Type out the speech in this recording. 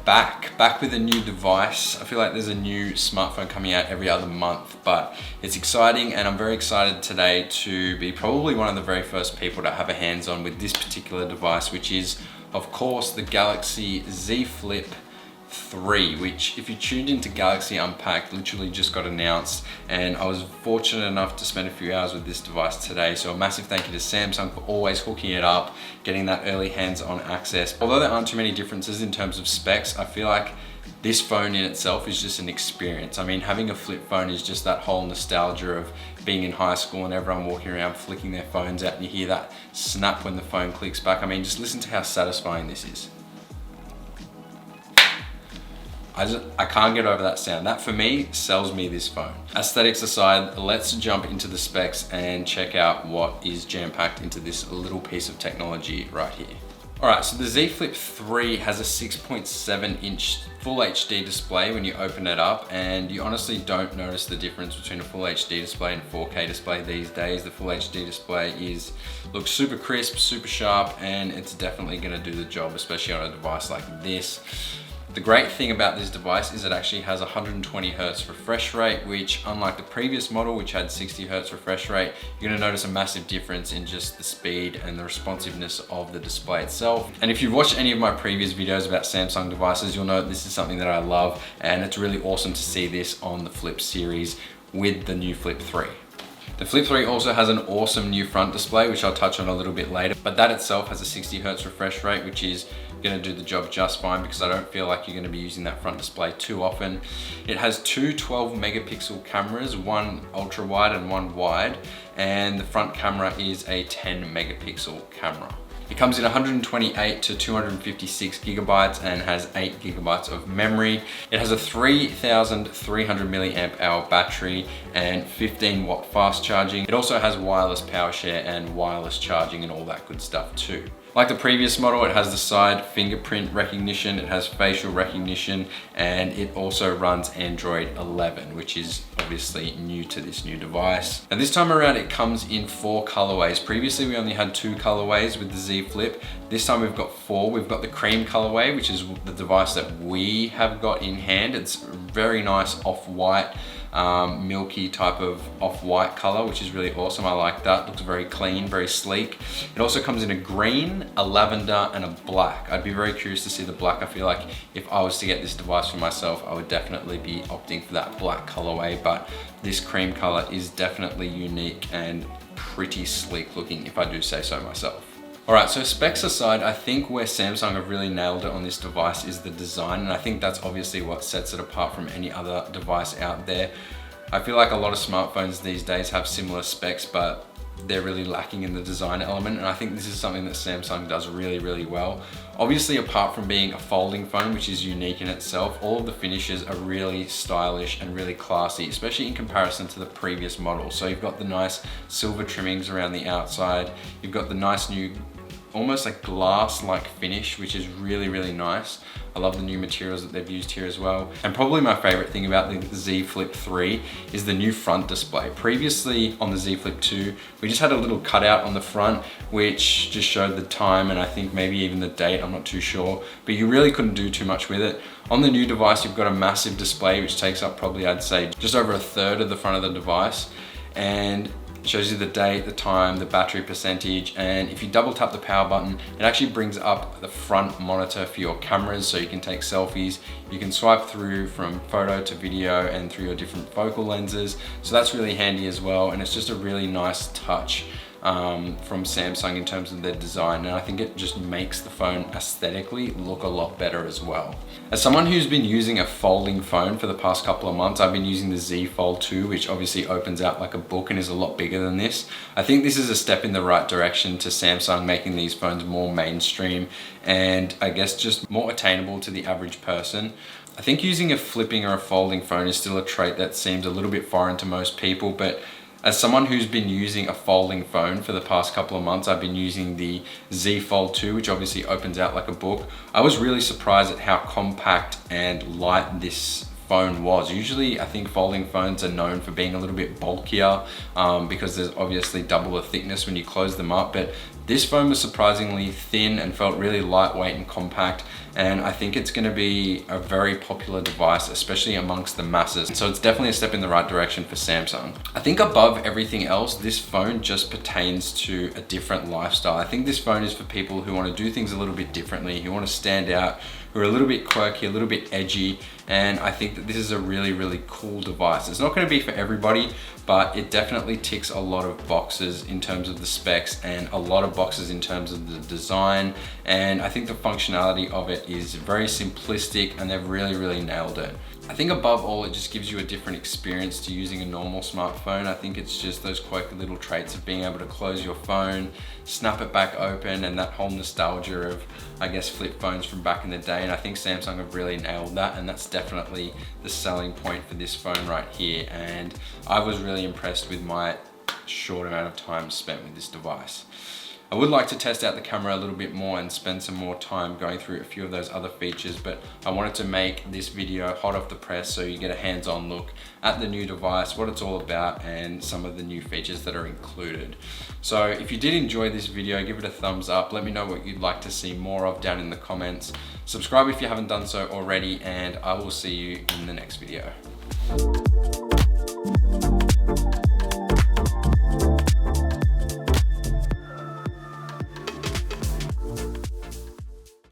back with a new device. I feel like there's a new smartphone coming out every other month, but it's exciting, and I'm very excited today to be probably one of the very first people to have a hands-on with this particular device, which is of course the Galaxy Z Flip 3, which if you tuned into Galaxy Unpacked literally just got announced, and I was fortunate enough to spend a few hours with this device today. So a massive thank you to Samsung for always hooking it up, getting that early hands-on access. Although there aren't too many differences in terms of specs, I feel like this phone in itself is just an experience. I mean, having a flip phone is just that whole nostalgia of being in high school and everyone walking around flicking their phones out, and you hear that snap when the phone clicks back. I mean, just listen to how satisfying this is. I can't get over that sound. That for me sells me this phone. Aesthetics aside, let's jump into the specs and check out what is jam-packed into this little piece of technology right here. All right, so the Z Flip 3 has a 6.7 inch full HD display when you open it up, and you honestly don't notice the difference between a full HD display and 4K display these days. The full HD display looks super crisp, super sharp, and it's definitely gonna do the job, especially on a device like this. The great thing about this device is it actually has 120 Hz refresh rate, which unlike the previous model, which had 60 Hz refresh rate, you're gonna notice a massive difference in just the speed and the responsiveness of the display itself. And if you've watched any of my previous videos about Samsung devices, you'll know that this is something that I love, and it's really awesome to see this on the Flip series with the new Flip 3. The Flip 3 also has an awesome new front display, which I'll touch on a little bit later, but that itself has a 60 Hz refresh rate, which is gonna do the job just fine because I don't feel like you're gonna be using that front display too often. It has two 12 megapixel cameras, one ultra wide and one wide, and the front camera is a 10 megapixel camera. It comes in 128 to 256 gigabytes and has 8 gigabytes of memory. It has a 3,300 milliamp hour battery and 15 watt fast charging. It also has wireless power share and wireless charging and all that good stuff too. Like the previous model, it has the side fingerprint recognition, it has facial recognition, and it also runs Android 11, which is obviously new to this new device. And this time around, it comes in 4 colorways. Previously, we only had 2 colorways with the Z Flip. This time we've got 4. We've got the cream colorway, which is the device that we have got in hand. It's very nice off-white, milky type of off-white color, which is really awesome. I like that. Looks very clean, very sleek. It also comes in a green, a lavender, and a black. I'd be very curious to see the black. I feel like if I was to get this device for myself, I would definitely be opting for that black colorway, but this cream color is definitely unique and pretty sleek looking, if I do say so myself. All right, so specs aside, I think where Samsung have really nailed it on this device is the design, and I think that's obviously what sets it apart from any other device out there. I feel like a lot of smartphones these days have similar specs, but they're really lacking in the design element, and I think this is something that Samsung does really, really well. Obviously, apart from being a folding phone, which is unique in itself, all of the finishes are really stylish and really classy, especially in comparison to the previous model. So you've got the nice silver trimmings around the outside, you've got the nice new almost like glass-like finish, which is really, really nice. I love the new materials that they've used here as well. And probably my favorite thing about the Z Flip 3 is the new front display. Previously on the Z Flip 2, we just had a little cutout on the front, which just showed the time and I think maybe even the date, I'm not too sure, but you really couldn't do too much with it. On the new device, you've got a massive display, which takes up probably, I'd say, just over a third of the front of the device. And shows you the date, the time, the battery percentage, and if you double tap the power button, it actually brings up the front monitor for your cameras so you can take selfies. You can swipe through from photo to video and through your different focal lenses. So that's really handy as well, and it's just a really nice touch from Samsung in terms of their design, and I think it just makes the phone aesthetically look a lot better as well. As someone who's been using a folding phone for the past couple of months, I've been using the Z Fold 2, which obviously opens out like a book and is a lot bigger than this. I think this is a step in the right direction to Samsung making these phones more mainstream and I guess just more attainable to the average person. I think using a flipping or a folding phone is still a trait that seems a little bit foreign to most people, but as someone who's been using a folding phone for the past couple of months, I've been using the Z Fold 2, which obviously opens out like a book. I was really surprised at how compact and light this phone was. Usually I think folding phones are known for being a little bit bulkier because there's obviously double the thickness when you close them up, but This phone was surprisingly thin and felt really lightweight and compact, and I think it's gonna be a very popular device, especially amongst the masses. So it's definitely a step in the right direction for Samsung. I think above everything else, this phone just pertains to a different lifestyle. I think this phone is for people who wanna do things a little bit differently, who wanna stand out, who are a little bit quirky, a little bit edgy, and I think that this is a really, really cool device. It's not gonna be for everybody, but it definitely ticks a lot of boxes in terms of the specs and a lot of boxes in terms of the design. And I think the functionality of it is very simplistic and they've really, really nailed it. I think above all, it just gives you a different experience to using a normal smartphone. I think it's just those quirky little traits of being able to close your phone, snap it back open, and that whole nostalgia of, I guess, flip phones from back in the day. And I think Samsung have really nailed that, and that's definitely the selling point for this phone right here. And I was really impressed with my short amount of time spent with this device. I would like to test out the camera a little bit more and spend some more time going through a few of those other features, but I wanted to make this video hot off the press so you get a hands-on look at the new device, what it's all about, and some of the new features that are included. So if you did enjoy this video, give it a thumbs up. Let me know what you'd like to see more of down in the comments. Subscribe if you haven't done so already, and I will see you in the next video.